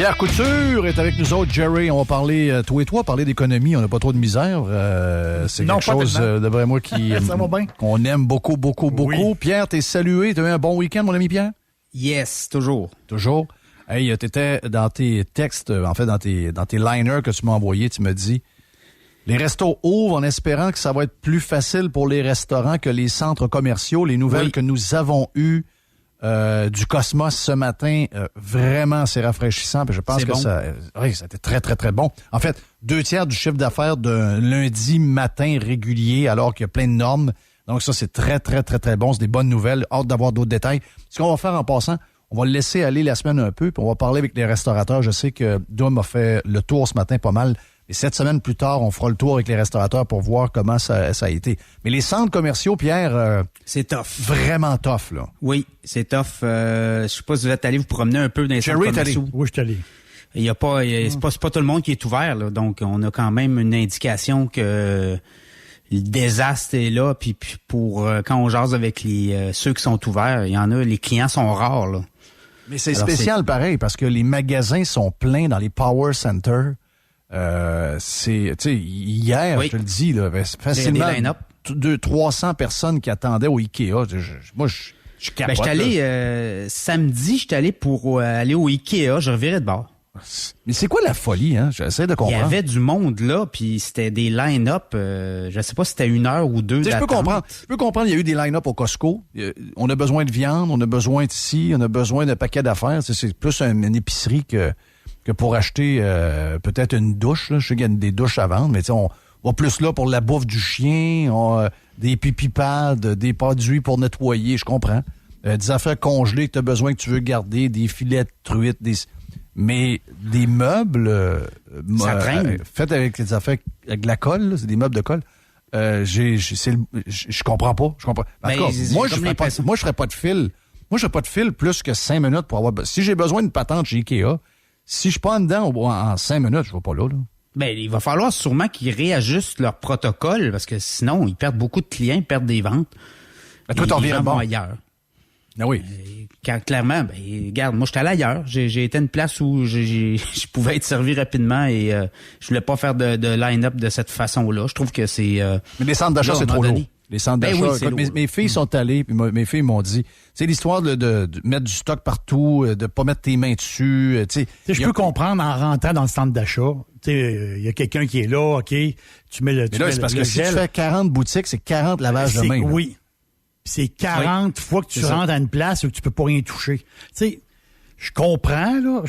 Pierre Couture est avec nous autres. Jerry, on va parler, toi et toi, parler d'économie. On n'a pas trop de misère. C'est quelque chose, d'après moi, qu'on aime beaucoup, beaucoup, beaucoup. Oui. Pierre, t'es salué. T'as eu un bon week-end, mon ami Pierre? Yes, toujours. Toujours? Hey, t'étais dans tes textes, en fait, dans tes liners que tu m'as envoyés, tu me dis, les restos ouvrent en espérant que ça va être plus facile pour les restaurants que les centres commerciaux. Les nouvelles que nous avons eues du Cosmos ce matin, vraiment, c'est rafraîchissant. Puis je pense que ça a été très, très, très bon. En fait, 2/3 du chiffre d'affaires d'un lundi matin régulier, alors qu'il y a plein de normes. Donc ça, c'est très, très, très, très bon. C'est des bonnes nouvelles. Hâte d'avoir d'autres détails. Ce qu'on va faire en passant, on va le laisser aller la semaine un peu, puis on va parler avec les restaurateurs. Je sais que Dom a fait le tour ce matin pas mal. Et cette semaine plus tard, on fera le tour avec les restaurateurs pour voir comment ça a été. Mais les centres commerciaux, Pierre... c'est tough. Vraiment tough, là. Oui, c'est tough. Je sais pas si vous êtes allé vous promener un peu dans les centres commerciaux. Oui, je suis allé. Il y a pas, c'est pas tout le monde qui est ouvert, là. Donc, on a quand même une indication que le désastre est là. Puis pour quand on jase avec ceux qui sont ouverts, il y en a, les clients sont rares, là. Mais c'est spécial pareil, parce que les magasins sont pleins dans les power centers. Tu sais, hier, je te le dis, là, facilement 200-300 personnes qui attendaient au Ikea. Moi, je capote. J'étais allé samedi, j'étais allé pour aller au Ikea, je revirais de bord. Mais c'est quoi la folie, hein? J'essaie de comprendre. Il y avait du monde là, puis c'était des line-up, je sais pas si c'était 1 heure ou 2 d'attente. Je peux comprendre, il y a eu des line-up au Costco. On a besoin de viande, on a besoin de ci, on a besoin d'un paquet d'affaires. C'est plus une épicerie que pour acheter peut-être une douche. Là. Je sais qu'il y a des douches à vendre, mais on va plus là pour la bouffe du chien, des pipi-pads, des produits pour nettoyer, je comprends. Des affaires congelées que tu as besoin, que tu veux garder, des filets de truite, mais des meubles ça traîne. Faits avec des affaires avec de la colle, là, c'est des meubles de colle. Je comprends pas. Moi, je ferais pas de fil. Moi, je ferais pas de fil plus que 5 minutes pour avoir... Si j'ai besoin d'une patente chez Ikea, si je suis pas en dedans en 5 minutes, je vais pas là. Ben, il va falloir sûrement qu'ils réajustent leur protocole, parce que sinon, ils perdent beaucoup de clients, ils perdent des ventes. Ben, toi, t'en reviens ailleurs. Ah oui. Clairement, regarde, moi, j'étais allé ailleurs. J'ai été à une place où je pouvais être servi rapidement et je voulais pas faire de line-up de cette façon-là. Je trouve que c'est... Mais les centres d'achat, c'est trop lourd. Les centres d'achat. Oui, mes filles sont allées, puis mes filles m'ont dit, c'est l'histoire de mettre du stock partout, de pas mettre tes mains dessus. Je peux comprendre en rentrant dans le centre d'achat. Il y a quelqu'un qui est là, OK, tu mets le Mais là, c'est parce que si tu fais 40 boutiques, c'est 40 lavages de mains. Oui. C'est 40 fois que tu rentres à une place où tu peux pas rien toucher. Tu sais, je comprends, là,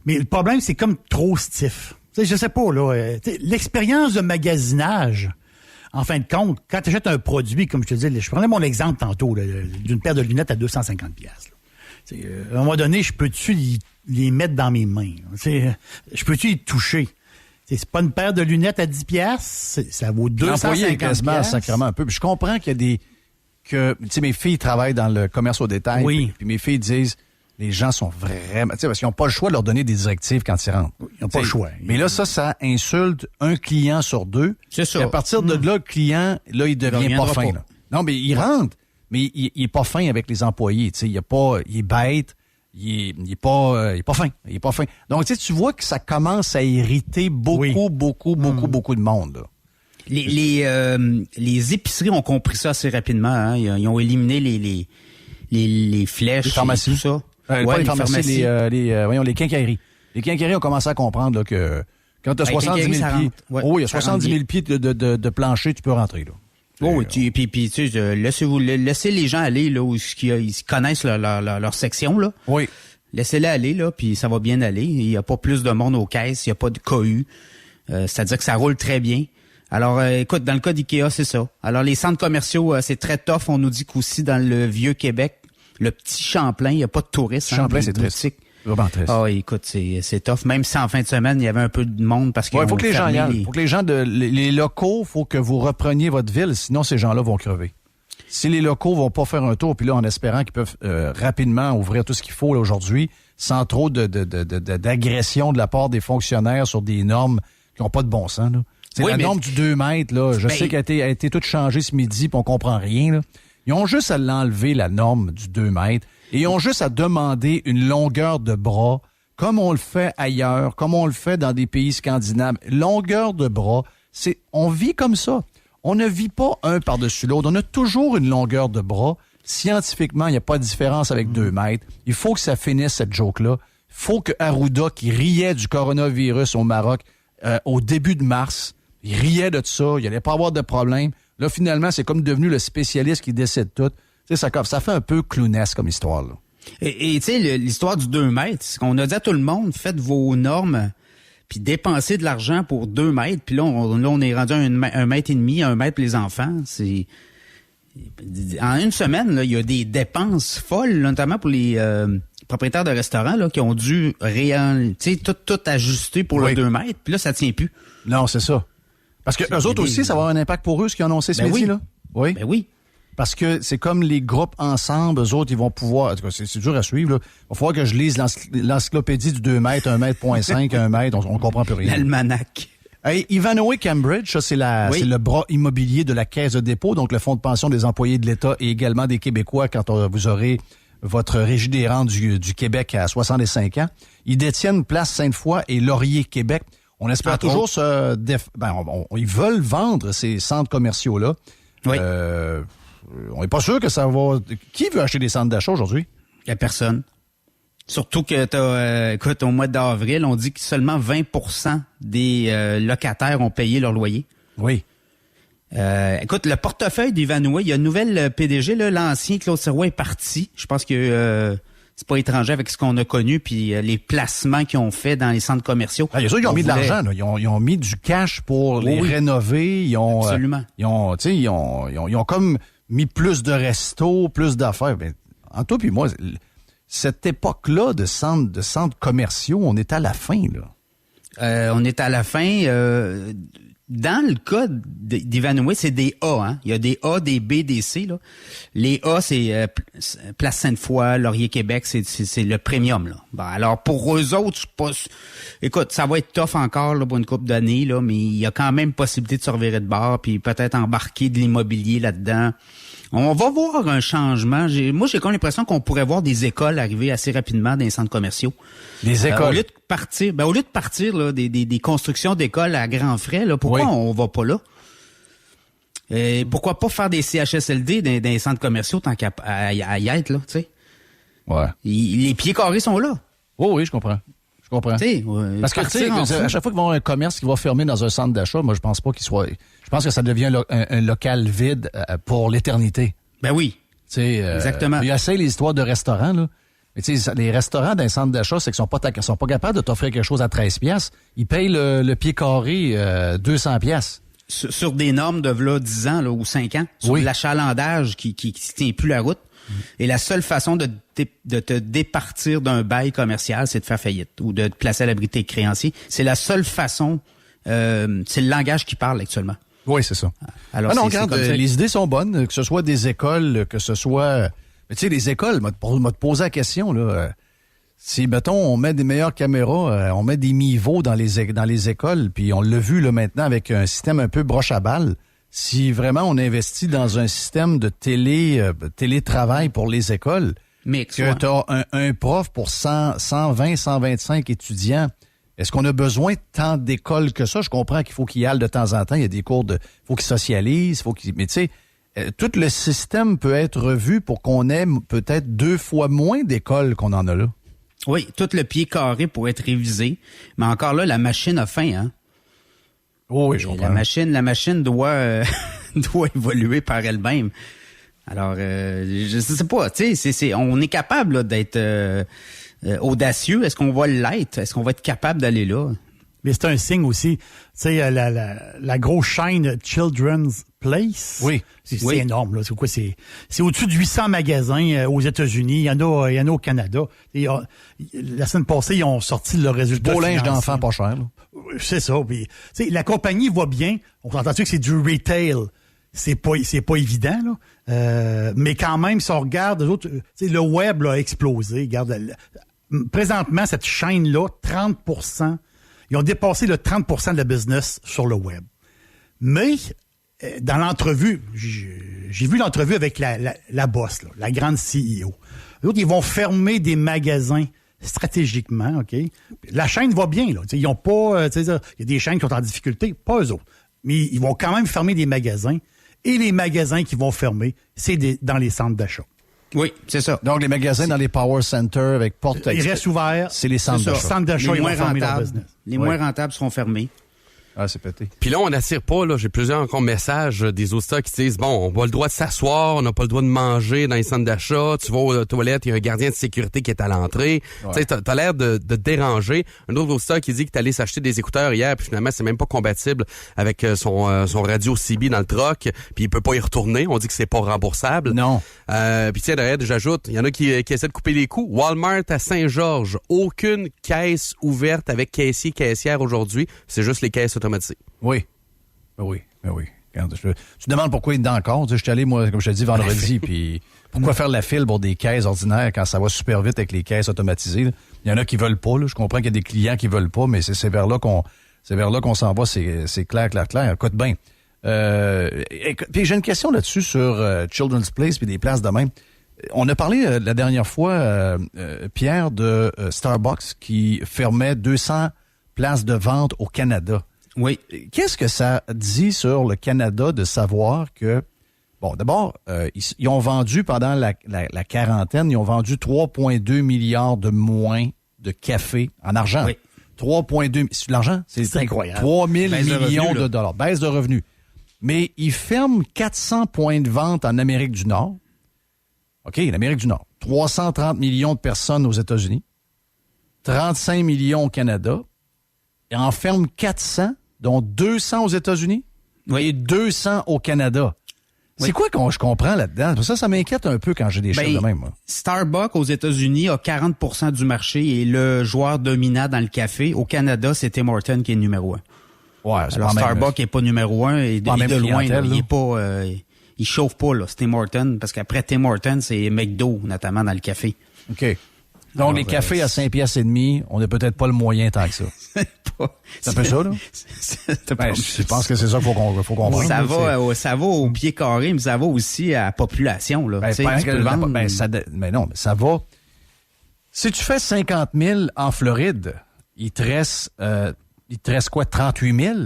mais le problème, c'est comme trop stiff. Tu sais, je sais pas, là, l'expérience de magasinage, en fin de compte, quand tu achètes un produit, comme je te dis, je prenais mon exemple tantôt, là, d'une paire de lunettes à 250$. À un moment donné, je peux-tu les mettre dans mes mains? Je peux-tu y toucher? C'est pas une paire de lunettes à 10$, ça vaut 250$. L'employé est quasiment sacrément un peu. Puis je comprends qu'il y a tu sais, mes filles travaillent dans le commerce au détail. Oui. Puis mes filles disent, les gens sont vraiment... Tu sais, parce qu'ils n'ont pas le choix de leur donner des directives quand ils rentrent. Ils n'ont pas le choix. Mais là, ça insulte un client sur 2. C'est ça. Et à partir de là, le client, là, il devient pas fin. Là. Non, mais il rentre, mais il est pas fin avec les employés. Tu sais, il est bête. Il est pas fin. Il est pas fin. Donc, tu vois que ça commence à irriter beaucoup de monde, là. Les épiceries ont compris ça assez rapidement. Hein. Ils ont éliminé les flèches, les pharmacies, et tout ça. Pas les pharmacies, les quincailleries. Les quincailleries ont commencé à comprendre là, que quand tu as 70 000 pieds, il y a 70 000 pieds de plancher, tu peux rentrer. Là. Oui, puis tu sais, laissez les gens aller là où ils connaissent leur section là. Oui. Laissez-les aller là, puis ça va bien aller. Il y a pas plus de monde aux caisses, il y a pas de cohue. C'est-à-dire que ça roule très bien. Alors, écoute, dans le cas d'IKEA, c'est ça. Alors, les centres commerciaux, c'est très tough. On nous dit qu'aussi dans le Vieux-Québec, le petit Champlain, il n'y a pas de touristes. Champlain, c'est triste. Vraiment triste. Ah, écoute, c'est tough. Même si en fin de semaine, il y avait un peu de monde parce qu'il faut que les gens y aillent. Faut que les gens les locaux, faut que vous repreniez votre ville, sinon ces gens-là vont crever. Si les locaux vont pas faire un tour, puis là, en espérant qu'ils peuvent rapidement ouvrir tout ce qu'il faut là, aujourd'hui, sans trop d'agression de la part des fonctionnaires sur des normes qui n'ont pas de bon sens, là. C'est la norme du 2 mètres, là. Je sais qu'elle a été toute changée ce midi, puis on comprend rien, là. Ils ont juste à l'enlever, la norme du 2 mètres, et ils ont juste à demander une longueur de bras comme on le fait ailleurs, comme on le fait dans des pays scandinaves. Longueur de bras, on vit comme ça. On ne vit pas un par-dessus l'autre. On a toujours une longueur de bras. Scientifiquement, il n'y a pas de différence avec 2 mètres. Il faut que ça finisse, cette joke-là. Il faut que Arruda, qui riait du coronavirus au Maroc au début de mars, il riait de ça, il n'allait pas avoir de problème. Là, finalement, c'est comme devenu le spécialiste qui décide tout. Tu sais, ça fait un peu clownesque comme histoire, là. Et tu sais, l'histoire du 2 mètres, c'est qu'on a dit à tout le monde, faites vos normes, puis dépensez de l'argent pour 2 mètres. Puis là, on est rendu à 1,5 mètre, 1 mètre pour les enfants. C'est en une semaine, là, il y a des dépenses folles, là, notamment pour les propriétaires de restaurants là, qui ont dû tout ajuster pour le 2 mètres. Puis là, ça tient plus. Non, c'est ça. Parce que eux autres aussi, ça va avoir un impact pour eux, ce qu'ils ont annoncé ce midi, là. Oui. Ben oui. Parce que c'est comme les groupes ensemble, eux autres, ils vont pouvoir... En tout cas, c'est dur à suivre, là. Il va falloir que je lise l'encyclopédie du 2 mètres, 1 mètre, 1 mètre, on comprend plus rien. L'almanach. Hey, Ivanhoé Cambridge, ça, c'est le bras immobilier de la Caisse de dépôt, donc le fonds de pension des employés de l'État et également des Québécois quand vous aurez votre régie des rentes du Québec à 65 ans. Ils détiennent Place Sainte-Foy et Laurier, Québec. On espère toujours ils veulent vendre ces centres commerciaux-là. Oui. On n'est pas sûr que ça va... Qui veut acheter des centres d'achat aujourd'hui? Il n'y a personne. Surtout que écoute, au mois d'avril, on dit que seulement 20% des locataires ont payé leur loyer. Oui. Écoute, le portefeuille d'Ivanhoé, il y a une nouvelle PDG, là, l'ancien Claude Sirois est parti. Je pense que c'est pas étranger avec ce qu'on a connu, puis les placements qu'ils ont fait dans les centres commerciaux. Il y a ceux qui ont mis de l'argent, là. Ils ont mis du cash pour les rénover. Ils ont, absolument. Ils ont comme mis plus de restos, plus d'affaires. Ben, en toi puis moi, cette époque-là de centres commerciaux, on est à la fin, là. On est à la fin. Dans le cas d'Ivanhoé, c'est des A. Hein? Il y a des A, des B, des C. Là. Les A, c'est Place Sainte-Foy, Laurier, Québec, c'est le premium. Là. Bon, alors, pour eux autres, je pas... Écoute, ça va être tough encore là, pour une couple d'années, là, mais il y a quand même possibilité de se revirer de bord puis peut-être embarquer de l'immobilier là-dedans. On va voir un changement. Moi, j'ai comme l'impression qu'on pourrait voir des écoles arriver assez rapidement dans les centres commerciaux. Des écoles? Au lieu de partir là, des constructions d'écoles à grands frais, là, pourquoi on va pas là? Pourquoi pas faire des CHSLD dans les centres commerciaux tant qu'à y être, là, tu sais? Ouais. Les pieds carrés sont là. Oh, oui, je comprends. Parce que, tu sais, à chaque fois qu'il va y avoir un commerce qui va fermer dans un centre d'achat, moi, je pense pas qu'il soit... Je pense que ça devient un local vide pour l'éternité. Ben oui. Exactement. Il y a assez les histoires de restaurants, là. Mais tu sais, les restaurants d'un centre d'achat, c'est qu'ils sont pas capables de t'offrir quelque chose à 13 piastres. Ils payent le pied carré 200 piastres. Sur des normes de là 10 ans là, ou 5 ans, sur de l'achalandage qui tient plus la route. Et la seule façon de te départir d'un bail commercial, c'est de faire faillite ou de te placer à l'abri de tes créanciers. C'est la seule façon, c'est le langage qui parle actuellement. Oui, c'est ça. Alors, regarde, les idées sont bonnes, que ce soit des écoles, que ce soit... Mais tu sais, les écoles, m'a te posé la question, là. Si, mettons, on met des meilleures caméras, on met des niveaux dans les écoles, puis on l'a vu là maintenant avec un système un peu broche à balle. Si vraiment on investit dans un système de télétravail pour les écoles, que tu as un prof pour 120, 125 étudiants, est-ce qu'on a besoin tant d'écoles que ça? Je comprends qu'il faut qu'ils y aillent de temps en temps. Il y a des cours faut qu'ils socialisent, mais tu sais, tout le système peut être revu pour qu'on ait peut-être 2 fois moins d'écoles qu'on en a là. Oui, tout le pied carré pour être révisé. Mais encore là, la machine a faim, hein? Oh oui, je comprends. La machine doit évoluer par elle-même. Alors, je sais pas, tu sais, on est capable là, d'être audacieux. Est-ce qu'on va l'être? Est-ce qu'on va être capable d'aller là? Mais c'est un signe aussi. Tu sais, la grosse chaîne Children's Place. Oui. C'est énorme, là. C'est quoi? C'est au-dessus de 800 magasins aux États-Unis. Il y en a au Canada. La semaine passée, ils ont sorti le résultat. Beau linge d'enfant pas cher, là. C'est ça. Puis, tu sais, la compagnie va bien. On s'entend-tu que c'est du retail? C'est pas évident, là. Mais quand même, si on regarde, tu sais, le web là, a explosé. Regarde, présentement, cette chaîne-là, 30%, ils ont dépassé le 30% de la business sur le web. Mais, dans l'entrevue, j'ai vu l'entrevue avec la boss, là, la grande CEO. Les autres, ils vont fermer des magasins stratégiquement, OK? La chaîne va bien, là. T'sais, ils ont pas, il y a des chaînes qui sont en difficulté, pas eux autres. Mais ils vont quand même fermer des magasins. Et les magasins qui vont fermer, c'est dans les centres d'achat. Oui, c'est ça. Donc, les magasins dans les power centers avec porte... Ils restent ouverts. C'est les centres d'achat. Les centres d'achat, ils vont fermer leur rentables, business. les moins rentables seront fermés. Ah, c'est pété. Puis là, on n'attire pas, là, j'ai plusieurs encore messages des auditeurs qui disent, bon, on a le droit de s'asseoir, on n'a pas le droit de manger dans les centres d'achat, tu vas aux toilettes, il y a un gardien de sécurité qui est à l'entrée. Tu sais, t'as l'air de déranger. Un autre auditeur qui dit que t'es allé s'acheter des écouteurs hier, puis finalement, c'est même pas compatible avec son radio CB dans le troc, puis il peut pas y retourner. On dit que c'est pas remboursable. Non. Puis tiens, derrière, j'ajoute, il y en a qui essaient de couper les coûts. Walmart à Saint-Georges, aucune caisse ouverte avec caissier, caissière aujourd'hui. C'est juste les caisses automatisées. Oui. Oui. Regarde, tu te demandes pourquoi il est dedans encore. Tu sais, je suis allé, moi, comme je te dis, vendredi, puis pourquoi faire la file pour des caisses ordinaires quand ça va super vite avec les caisses automatisées? Là? Il y en a qui veulent pas, là. Je comprends qu'il y a des clients qui veulent pas, mais c'est vers là qu'on s'en va, c'est clair. Écoute bien. Puis j'ai une question là-dessus sur Children's Place puis des places de même. On a parlé la dernière fois, Pierre, de Starbucks qui fermait 200 places de vente au Canada. Oui. Qu'est-ce que ça dit sur le Canada de savoir que, bon, d'abord, ils ont vendu pendant la quarantaine, ils ont vendu 3,2 milliards de moins de café en argent. Oui. 3,2, c'est l'argent? C'est incroyable. 3 000 Baisse de millions revenus, de dollars. Baisse de revenus. Mais ils ferment 400 points de vente en Amérique du Nord. OK, l'Amérique du Nord. 330 millions de personnes aux États-Unis. 35 millions au Canada. Et en ferme 400, dont 200 aux États-Unis et 200 au Canada. Oui. C'est quoi qu'on je comprends là-dedans? Ça m'inquiète un peu quand j'ai des chiffres de même. Moi. Starbucks aux États-Unis a 40% du marché et le joueur dominant dans le café. Au Canada, c'est Tim Hortons qui est numéro 1. Ouais, c'est Alors Starbucks n'est pas numéro 1 et pas de loin, là, là. il est pas, il chauffe pas là. C'est Tim Hortons parce qu'après Tim Hortons, c'est McDo notamment dans le café. OK. Donc, alors, les cafés à 5 piastres et demi, on n'a peut-être pas le moyen tant que ça. C'est un peu ça, là? Je pense que c'est ça qu'il faut comprendre. Ça va au pied carré, mais ça va aussi à la population, là. Mais non, mais ça va. Si tu fais 50 000 en Floride, il te reste quoi, 38 000?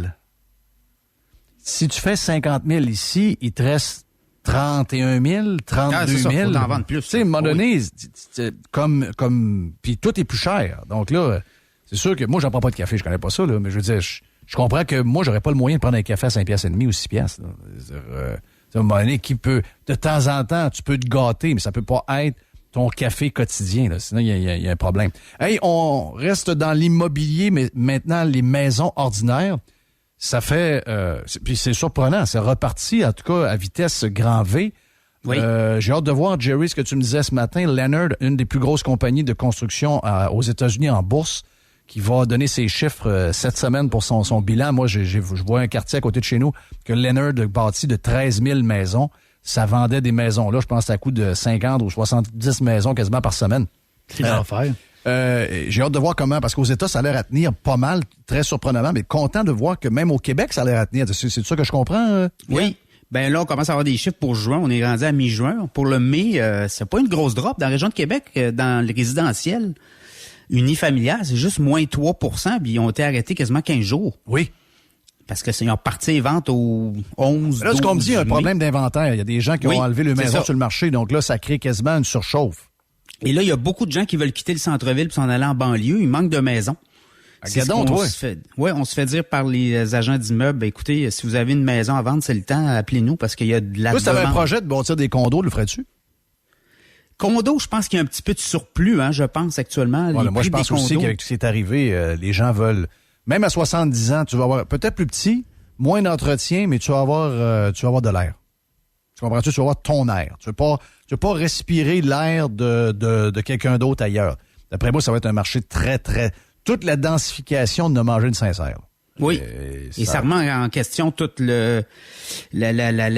Si tu fais 50 000 ici, il te reste 31 000, 32 000. Faut en vendre plus. Tu sais, à un moment donné, puis tout est plus cher. Donc là, c'est sûr que moi, j'en prends pas de café, je connais pas ça, là, mais je veux dire, je comprends que moi, j'aurais pas le moyen de prendre un café à 5 piastres et demi ou 6 piastres. À un moment donné, de temps en temps, tu peux te gâter, mais ça peut pas être ton café quotidien, là, sinon il y a un problème. Hey, on reste dans l'immobilier, mais maintenant, les maisons ordinaires, ça fait... puis c'est surprenant, c'est reparti, en tout cas, à vitesse grand V. Oui. J'ai hâte de voir, Jerry, ce que tu me disais ce matin. Leonard, une des plus grosses compagnies de construction aux États-Unis en bourse, qui va donner ses chiffres cette semaine pour son bilan. Moi, je vois un quartier à côté de chez nous que Leonard a bâti de 13 000 maisons. Ça vendait des maisons là, je pense à coût de 50 ou 70 maisons quasiment par semaine. C'est l'enfer. J'ai hâte de voir comment, parce qu'aux États, ça a l'air à tenir pas mal, très surprenamment, mais content de voir que même au Québec, ça a l'air à tenir. C'est ça que je comprends? Oui. Ben là, on commence à avoir des chiffres pour juin. On est rendu à mi-juin. Pour le mai, c'est pas une grosse drop. Dans la région de Québec, dans le résidentiel unifamilial, c'est juste moins 3%, puis ils ont été arrêtés quasiment 15 jours. Oui. Parce que c'est ont parti les ventes au 11, là, ce qu'on me dit, il y a un mai. problème d'inventaire. Il y a des gens qui ont enlevé le maison sur le marché, donc là, ça crée quasiment une surchauffe. Et là, il y a beaucoup de gens qui veulent quitter le centre-ville pour s'en aller en banlieue. Il manque de maisons. On se fait dire par les agents d'immeubles, écoutez, si vous avez une maison à vendre, c'est le temps, appelez-nous parce qu'il y a de la demande. Toi, si t'avais un projet de bâtir des condos, le ferais-tu? Condo, je pense qu'il y a un petit peu de surplus, je pense, actuellement. Voilà, moi, je pense aussi qu'avec tout ce qui est arrivé, les gens veulent... Même à 70 ans, tu vas avoir peut-être plus petit, moins d'entretien, mais tu vas avoir de l'air. Tu comprends-tu? Tu vas avoir ton air. Tu veux pas respirer l'air de quelqu'un d'autre ailleurs. D'après moi, ça va être un marché très, très... Toute la densification de manger une Saint-Cyr. Oui. Et ça remet en question toute la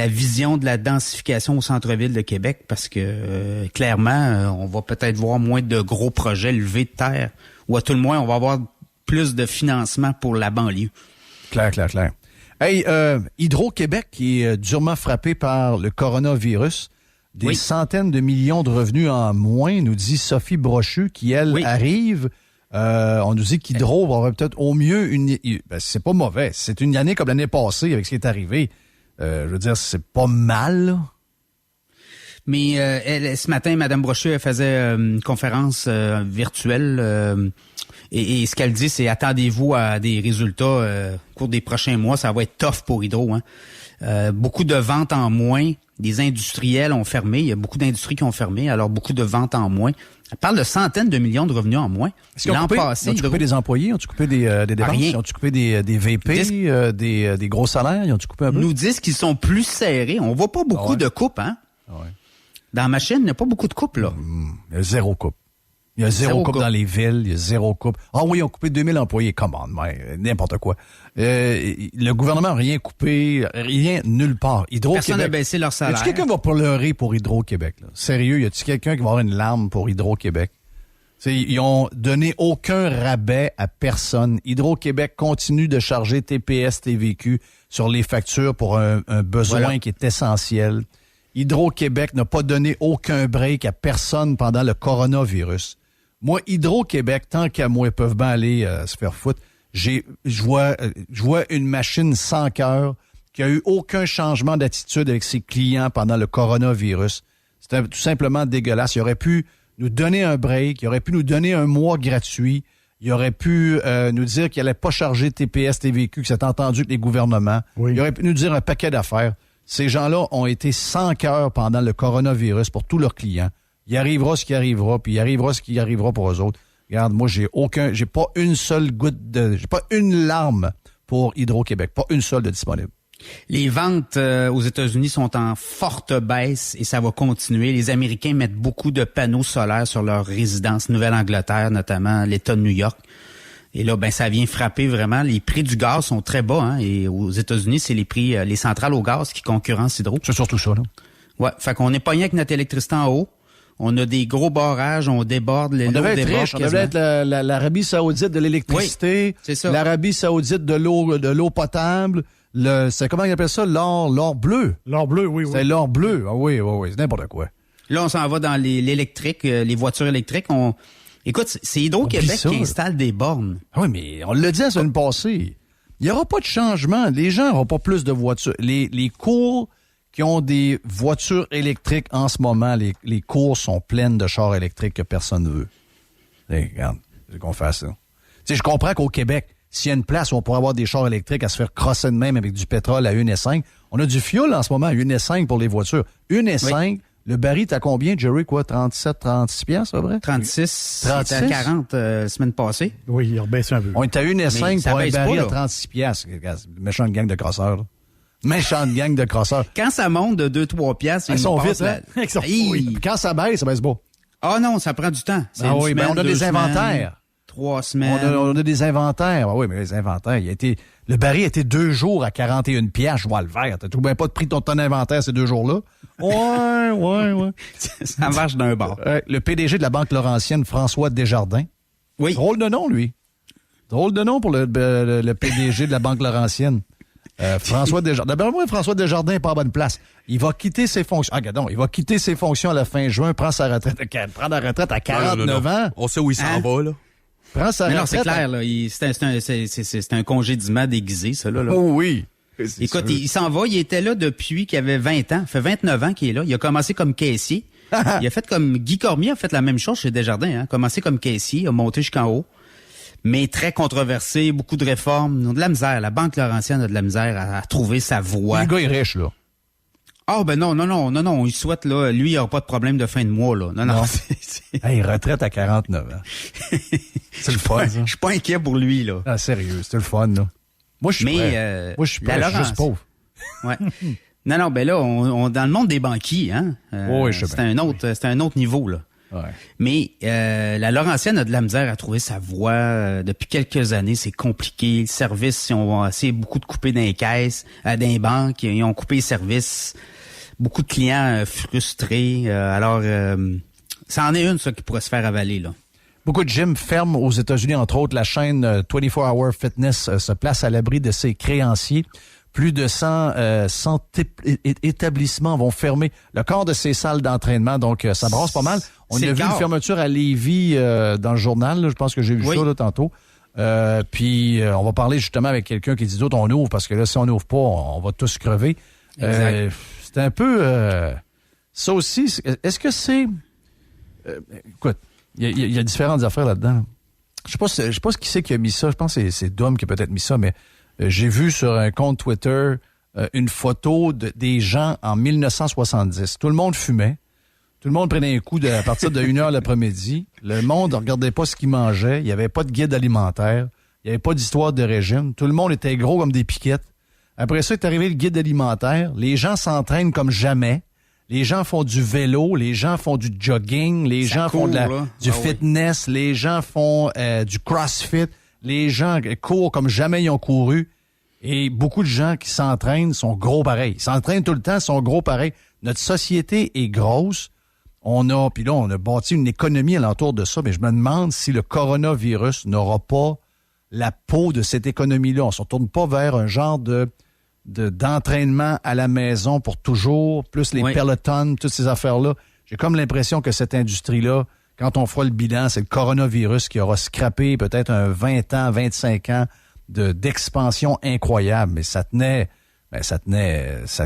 vision de la densification au centre-ville de Québec parce que clairement, on va peut-être voir moins de gros projets levés de terre ou à tout le moins, on va avoir plus de financement pour la banlieue. Clair. Hey, Hydro-Québec qui est durement frappé par le coronavirus. Des centaines de millions de revenus en moins, nous dit Sophie Brochu, qui, elle, arrive. On nous dit qu'Hydro va avoir peut-être au mieux c'est pas mauvais. C'est une année comme l'année passée avec ce qui est arrivé. Je veux dire, c'est pas mal, là. Mais ce matin, Mme Brochu, elle faisait une conférence virtuelle et ce qu'elle dit, c'est attendez-vous à des résultats au cours des prochains mois. Ça va être tough pour Hydro. Hein. Beaucoup de ventes en moins. Des industriels ont fermé. Il y a beaucoup d'industries qui ont fermé, alors beaucoup de ventes en moins. Elle parle de centaines de millions de revenus en moins. L'an passé, ont-tu coupé des employés? Ont-tu coupé des dépenses? Rien. Ont-tu coupé des VP, des gros salaires? Ils ont-tu coupé un peu? Nous disent qu'ils sont plus serrés. On voit pas beaucoup de coupes, hein? Ouais. Dans la machine, il n'y a pas beaucoup de coupes, là. Il y a zéro coupe. Il y a zéro coupe dans les villes, il y a zéro coupe. Ah oui, ils ont coupé 2000 employés. Come on, n'importe quoi. Le gouvernement n'a rien coupé, rien, nulle part. Hydro-Québec. Personne n'a baissé leur salaire. Y a-tu quelqu'un qui va pleurer pour Hydro-Québec, là? Sérieux, y a-tu quelqu'un qui va avoir une larme pour Hydro-Québec? Ils ont donné aucun rabais à personne. Hydro-Québec continue de charger TPS, TVQ sur les factures pour un besoin qui est essentiel. Hydro-Québec n'a pas donné aucun break à personne pendant le coronavirus. Moi, Hydro-Québec, tant qu'à moi, ils peuvent bien aller se faire foutre. Je vois une machine sans cœur qui a eu aucun changement d'attitude avec ses clients pendant le coronavirus. C'était tout simplement dégueulasse. Il aurait pu nous donner un break, il aurait pu nous donner un mois gratuit, il aurait pu nous dire qu'il n'allait pas charger TPS, TVQ, que c'est entendu avec les gouvernements. Oui. Il aurait pu nous dire un paquet d'affaires. Ces gens-là ont été sans cœur pendant le coronavirus pour tous leurs clients. Il arrivera ce qui arrivera, puis il arrivera ce qui arrivera pour eux autres. Regarde, moi, j'ai pas une seule j'ai pas une larme pour Hydro-Québec, pas une seule de disponible. Les ventes aux États-Unis sont en forte baisse et ça va continuer. Les Américains mettent beaucoup de panneaux solaires sur leurs résidences, Nouvelle-Angleterre, notamment l'État de New York. Et là, ça vient frapper vraiment. Les prix du gaz sont très bas, hein. Et aux États-Unis, c'est les prix, les centrales au gaz qui concurrencent Hydro. C'est surtout ça, là. Ouais. Fait qu'on est pogné avec notre électricité en haut. On a des gros barrages, on déborde, on devait être riche, on devait être l'Arabie Saoudite de l'électricité, c'est ça. L'Arabie Saoudite de l'eau potable, c'est comment ils appellent ça, l'or bleu. L'or bleu, oui. C'est l'or bleu, oui, c'est n'importe quoi. Là, on s'en va dans l'électrique, les voitures électriques. Écoute, c'est Hydro-Québec qui installe des bornes. Oui, mais on l'a dit la semaine passée. Il n'y aura pas de changement. Les gens n'auront pas plus de voitures. Les cours qui ont des voitures électriques en ce moment, les cours sont pleines de chars électriques que personne ne veut. Regarde, c'est qu'on fasse ça. Tu sais, je comprends qu'au Québec, s'il y a une place où on pourrait avoir des chars électriques à se faire crosser de même avec du pétrole à 1,5, on a du fioul en ce moment à 1,5 pour les voitures. 1,5, le baril, t'as combien, Jerry, quoi? 37, 36 piastres, c'est vrai? 36. C'était à 40 la semaine passée. Oui, il a rebaissé un peu. On est à 1,5 pour un baril à 36 piastres. Méchante gang de crosseurs, là. Méchante gang de crosseurs. Quand ça monte de 2-3 piastres, ils sont vite, hein? Oui. Quand ça baisse pas. Ah non, ça prend du temps. Ah oui, mais on a des inventaires. 3 semaines. On a des inventaires. Ah oui, mais les inventaires, le baril a été 2 jours à 41 piastres, je vois le vert. T'as trouvé pas de prix de ton inventaire ces 2 jours-là? Ouais. Ça marche d'un bord. Le PDG de la Banque Laurentienne, François Desjardins. Oui. Drôle de nom, lui. Drôle de nom pour le PDG de la Banque Laurentienne. François Desjardins. D'abord, moi, François Desjardins n'est pas à bonne place. Il va quitter ses fonctions. Il va quitter ses fonctions à la fin juin, prendre la retraite à 49 ans. On sait où il s'en va, là. Prends sa retraite. Non, c'est clair, là. C'est un congédiement déguisé, ça, là. Oh oui. Écoute, il s'en va. Il était là depuis qu'il avait 20 ans. Ça fait 29 ans qu'il est là. Il a commencé comme caissier. Il a fait comme Guy Cormier a fait la même chose chez Desjardins, hein. Commencé comme caissier, a monté jusqu'en haut. Mais très controversé, beaucoup de réformes. Ils ont de la misère. La Banque Laurentienne a de la misère à trouver sa voie. Le gars est riche, là. Ah, non. Il souhaite, là, lui, il n'aura pas de problème de fin de mois, là. Non. Hey, retraite à 49 ans. C'est le fun, ça. Je suis pas inquiet pour lui, là. Ah, sérieux, c'est le fun, là. Moi, je suis prêt. Moi, je suis prêt, je suis juste pauvre. Ouais. Non, là, on dans le monde des banquiers, hein. Oui, je sais bien. C'est un autre niveau, là. Ouais. Mais la Laurentienne a de la misère à trouver sa voie. Depuis quelques années, c'est compliqué. Le service, ils ont essayé beaucoup de couper dans les caisses, dans les banques. Ils ont coupé les services. Beaucoup de clients frustrés. Alors, ça en est une, ça, qui pourrait se faire avaler, là. Beaucoup de gyms ferment aux États-Unis, entre autres. La chaîne 24 Hour Fitness se place à l'abri de ses créanciers. Plus de 100 établissements vont fermer le quart de ces salles d'entraînement. Donc, ça brasse pas mal. On a vu une fermeture à Lévis dans le journal. Là. Je pense que j'ai vu ça là, tantôt. Puis, on va parler justement avec quelqu'un qui dit d'autres, on ouvre, parce que là, si on n'ouvre pas, on va tous crever. C'est un peu... ça aussi, est-ce que c'est... écoute, il y a différentes affaires là-dedans. Je sais pas qui c'est qui a mis ça. Je pense que c'est Dom qui a peut-être mis ça, mais j'ai vu sur un compte Twitter une photo des gens en 1970. Tout le monde fumait. Tout le monde prenait un coup à partir de 1h l'après-midi. Le monde ne regardait pas ce qu'il mangeait. Il n'y avait pas de guide alimentaire. Il n'y avait pas d'histoire de régime. Tout le monde était gros comme des piquettes. Après ça est arrivé le guide alimentaire. Les gens s'entraînent comme jamais. Les gens font du vélo, les gens font du jogging, les gens font du fitness, les gens font du crossfit, les gens courent comme jamais ils ont couru. Et beaucoup de gens qui s'entraînent sont gros pareils. Ils s'entraînent tout le temps, sont gros pareils. Notre société est grosse. Puis là, on a bâti une économie alentour de ça, mais je me demande si le coronavirus n'aura pas la peau de cette économie-là. On ne se retourne pas vers un genre d'entraînement à la maison pour toujours, plus les Peloton, toutes ces affaires-là. J'ai comme l'impression que cette industrie-là, quand on fera le bilan, c'est le coronavirus qui aura scrappé peut-être un 20 ans, 25 ans d'expansion incroyable. Mais ça tenait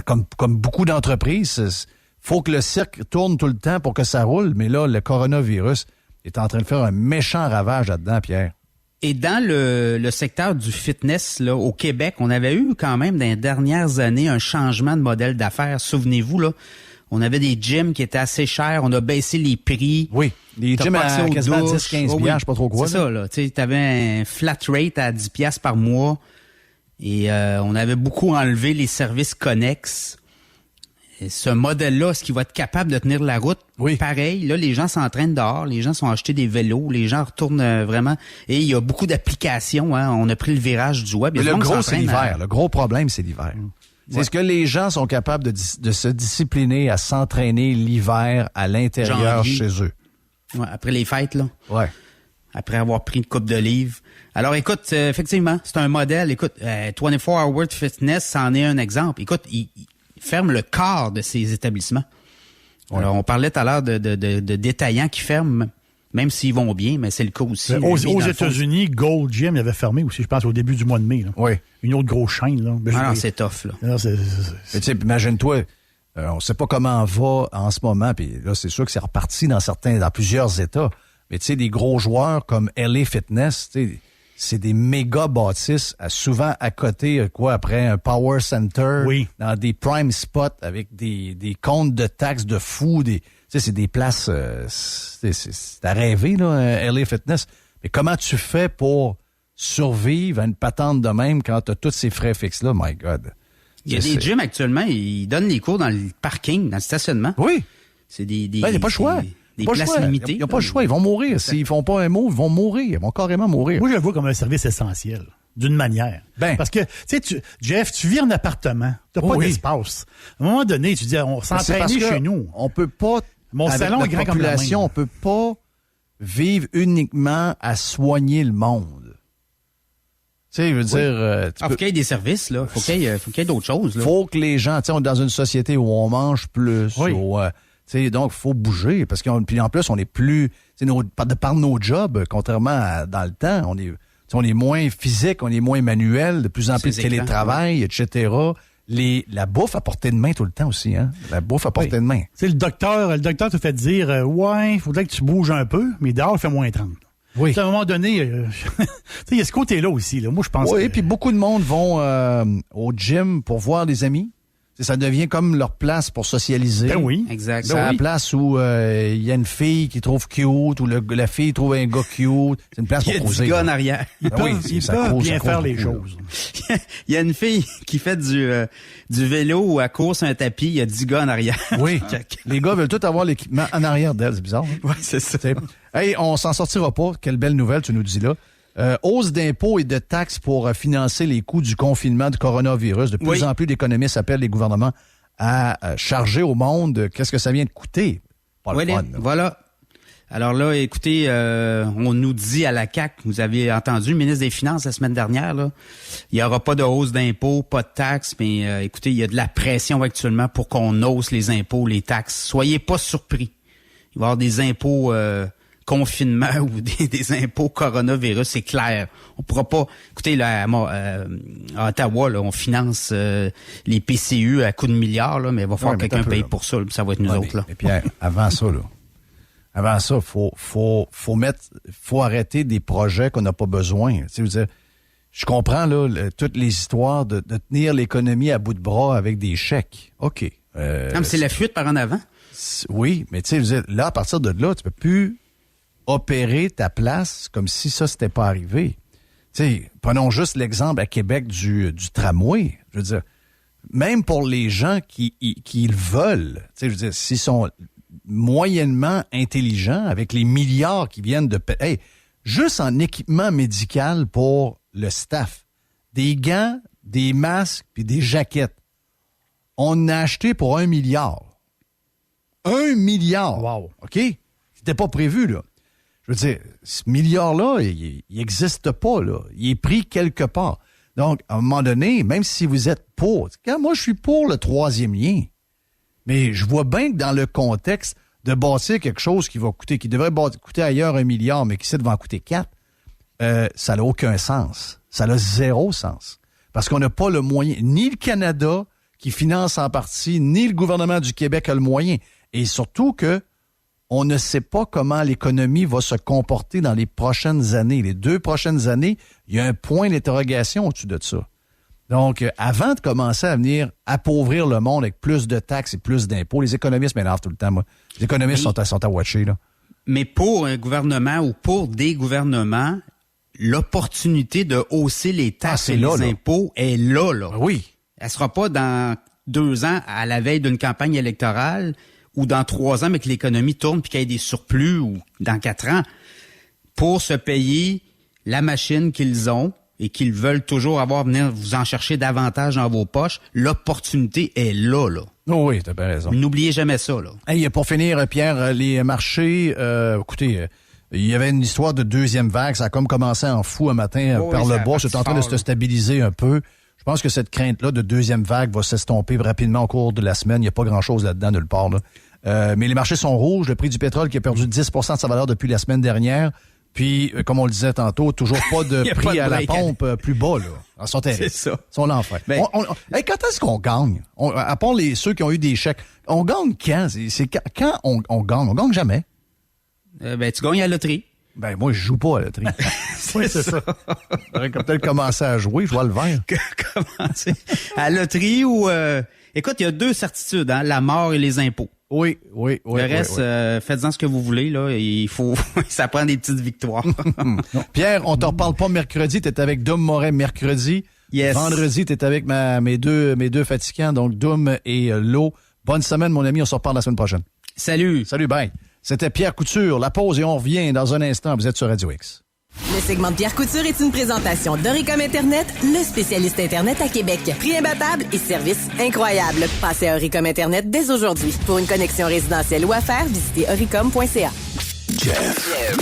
comme beaucoup d'entreprises. Faut que le cirque tourne tout le temps pour que ça roule. Mais là, le coronavirus est en train de faire un méchant ravage là-dedans, Pierre. Et dans le secteur du fitness, là, au Québec, on avait eu quand même dans les dernières années un changement de modèle d'affaires. Souvenez-vous, là, on avait des gyms qui étaient assez chers, on a baissé les prix. Oui, les gyms à quasiment 10-15 $, je sais pas trop quoi. C'est ça, là. Tu avais un flat rate à 10 $ par mois et on avait beaucoup enlevé les services connexes. Et ce modèle-là, est-ce qu'il va être capable de tenir la route? Oui. Pareil, là, les gens s'entraînent dehors, les gens sont achetés des vélos, les gens retournent vraiment... Et il y a beaucoup d'applications, hein. On a pris le virage du web. Mais le gros, c'est l'hiver. Le gros problème, c'est l'hiver. C'est ce que les gens sont capables de se discipliner à s'entraîner l'hiver à l'intérieur chez eux. Ouais, après les fêtes, là. Ouais. Après avoir pris une coupe d'olive. Alors, écoute, effectivement, c'est un modèle. Écoute, 24 Hour Fitness, c'en est un exemple. Écoute, il ferme le quart de ces établissements. Ouais. Alors, on parlait tout à l'heure de détaillants qui ferment, même s'ils vont bien, mais c'est le cas aussi. Aux États-Unis, Gold Gym avait fermé aussi, je pense, au début du mois de mai. Là. Oui. Une autre grosse chaîne. Là. Non, c'est tough. Là. Non, tu sais, imagine-toi, on sait pas comment va en ce moment, puis là, c'est sûr que c'est reparti dans plusieurs États. Mais tu sais, des gros joueurs comme LA Fitness, tu sais, c'est des méga bâtisses, souvent à côté, après un power center, dans des prime spots avec des comptes de taxes de fous, tu sais, c'est des places, c'est à rêver, là, LA Fitness. Mais comment tu fais pour survivre à une patente de même quand tu as tous ces frais fixes-là? My God. Il y a des gyms actuellement, ils donnent les cours dans le parking, dans le stationnement. Oui. C'est des il n'y a pas le choix. Des places limitées. Il n'y a pas le choix. Ils vont mourir. S'ils font pas un mot, ils vont mourir. Ils vont carrément mourir. Moi, je le vois comme un service essentiel, d'une manière. Parce que, Jeff, tu vis en appartement. Tu n'as pas d'espace. À un moment donné, tu dis, on s'entraîne chez nous. On peut pas, mon salon est grand comme la main. On peut pas vivre uniquement à soigner le monde. Tu sais, je veux dire... faut qu'il y ait des services, là. Faut qu'il y ait d'autres choses, là. Faut que les gens, tu sais, on est dans une société où on mange plus. Oui. Donc, il faut bouger. Parce puis en plus, on est plus... par nos jobs, contrairement à dans le temps, on est moins physique, on est moins manuel, de plus en plus de télétravail, etc. La bouffe à portée de main tout le temps aussi, hein? La bouffe à portée de main. Le docteur te fait dire, il faudrait que tu bouges un peu, mais dehors, il fait moins 30. Oui. À un moment donné, il y a ce côté-là aussi. Là. Moi, je pense. Oui, puis beaucoup de monde vont au gym pour voir des amis. Ça devient comme leur place pour socialiser. Ben oui. Exact. C'est la place où il y a une fille qui trouve cute ou la fille trouve un gars cute. C'est une place pour causer. Il y a 10 gars en arrière. Ils peuvent bien faire les choses. Il y a une fille qui fait du vélo ou à court sur un tapis. Il y a 10 gars en arrière. Oui. Les gars veulent tous avoir l'équipement en arrière d'elle. C'est bizarre. Hein? Oui, c'est ça. Hey, on s'en sortira pas. Quelle belle nouvelle tu nous dis là. Hausse d'impôts et de taxes pour financer les coûts du confinement du coronavirus. De plus en plus d'économistes appellent les gouvernements à charger au monde. Qu'est-ce que ça vient de coûter? Pas le fun. Voilà. Alors là, écoutez, on nous dit à la CAQ, vous avez entendu le ministre des Finances la semaine dernière, là, il n'y aura pas de hausse d'impôts, pas de taxes, mais écoutez, il y a de la pression actuellement pour qu'on hausse les impôts, les taxes. Soyez pas surpris. Il va y avoir des impôts confinement ou des impôts coronavirus, c'est clair. On pourra pas... Écoutez, là, à Ottawa, là, on finance les PCU à coups de milliards, là, mais il va falloir que quelqu'un paye pour ça, là, ça va être nous autres. Là. Mais Pierre, avant ça, faut arrêter des projets qu'on n'a pas besoin. Tu sais, je veux dire, je comprends là toutes les histoires de tenir l'économie à bout de bras avec des chèques. OK. Non, mais c'est la fuite par en avant. Oui, mais tu sais, je veux dire, là, à partir de là, tu peux plus opérer ta place comme si ça s'était pas arrivé. Tu sais, prenons juste l'exemple à Québec du tramway. Je veux dire, même pour les gens qui le veulent, tu sais, je veux dire, s'ils sont moyennement intelligents avec les milliards qui viennent de... Hey, juste en équipement médical pour le staff, des gants, des masques puis des jaquettes, on a acheté pour 1 milliard. 1 milliard! Wow. OK? C'était pas prévu, là. Je veux dire, ce milliard-là, il n'existe pas, là. Il est pris quelque part. Donc, à un moment donné, même si vous êtes pour... Quand moi, je suis pour le 3e lien, mais je vois bien que dans le contexte de bâtir quelque chose qui devrait coûter ailleurs 1 milliard, mais qui ici va en coûter 4, ça n'a aucun sens. Ça n'a 0 sens. Parce qu'on n'a pas le moyen, ni le Canada qui finance en partie, ni le gouvernement du Québec a le moyen. Et surtout que on ne sait pas comment l'économie va se comporter dans les prochaines années. Les 2 prochaines années, il y a un point d'interrogation au-dessus de ça. Donc, avant de commencer à venir appauvrir le monde avec plus de taxes et plus d'impôts, les économistes m'énervent tout le temps, moi. Les économistes sont à watcher, là. Mais pour un gouvernement ou pour des gouvernements, l'opportunité de hausser les taxes et les impôts est là. Oui. Elle sera pas dans 2 ans à la veille d'une campagne électorale ou dans 3 ans, mais que l'économie tourne puis qu'il y ait des surplus ou dans 4 ans pour se payer la machine qu'ils ont et qu'ils veulent toujours venir vous en chercher davantage dans vos poches. L'opportunité est là. Oh oui, t'as bien raison. N'oubliez jamais ça, là. Hey, pour finir, Pierre, les marchés, écoutez, il y avait une histoire de 2e vague. Ça a comme commencé en fou un matin par le bas. C'est en train de se stabiliser un peu. Je pense que cette crainte-là de 2e vague va s'estomper rapidement au cours de la semaine. Il n'y a pas grand-chose là-dedans, nulle part. Là. Mais les marchés sont rouges. Le prix du pétrole qui a perdu 10 de sa valeur depuis la semaine dernière. Puis, comme on le disait tantôt, toujours pas de prix à la pompe plus bas. Là. Ils sont terribles. C'est ça. Ils sont l'enfer. Ben, hey, quand est-ce qu'on gagne? À part ceux qui ont eu des chèques, on gagne quand? Quand on gagne? On gagne jamais. Tu gagnes à la loterie. Ben, moi, je joue pas à la loterie. C'est ça. J'aurais peut-être commencé à jouer, je vois le vert. Commencer à la loterie ou... Écoute, il y a 2 certitudes, hein, la mort et les impôts. Oui. Le reste, faites-en ce que vous voulez, là. Il faut... ça prend des petites victoires. Pierre, on te reparle pas mercredi. T'es avec Dom Moret mercredi. Yes. Vendredi, t'es avec mes deux fatigants, donc Dom et Lo. Bonne semaine, mon ami. On se reparle la semaine prochaine. Salut, bye. C'était Pierre Couture. La pause et on revient dans un instant. Vous êtes sur Radio X. Le segment de Pierre Couture est une présentation d'Oricom Internet, le spécialiste Internet à Québec. Prix imbattable et service incroyable. Passez à Oricom Internet dès aujourd'hui. Pour une connexion résidentielle ou affaires, visitez oricom.ca. Jeff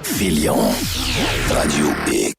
Fillion, Radio X.